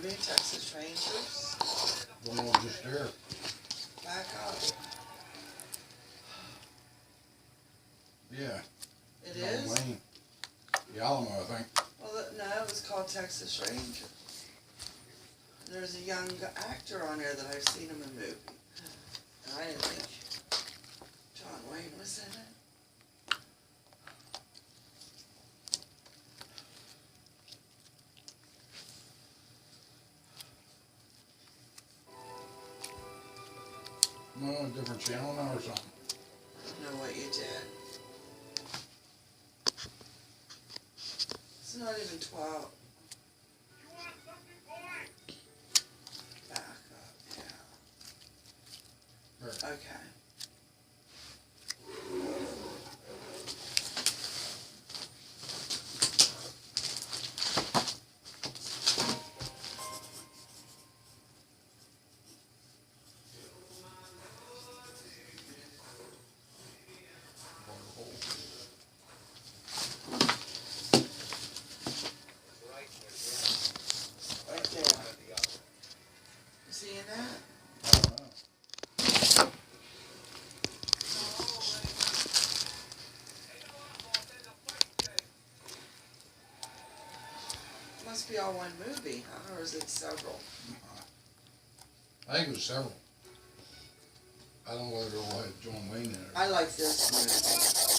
movie, Texas Rangers? The one just there. Back up. Yeah. It John is? Wayne. The Alamo, I think. Well, no, it was called Texas Rangers. There's a young actor on there that I've seen him in movies. And I didn't think John Wayne was in it. No, a different channel now or something. I don't know what you did. It's not even 12. Back up, yeah. There. Okay. Right there. You seeing that? I don't know. Must be all one movie, huh? Or is it several? I think it was several. I don't know whether it all had John Wayne in it. I like this movie.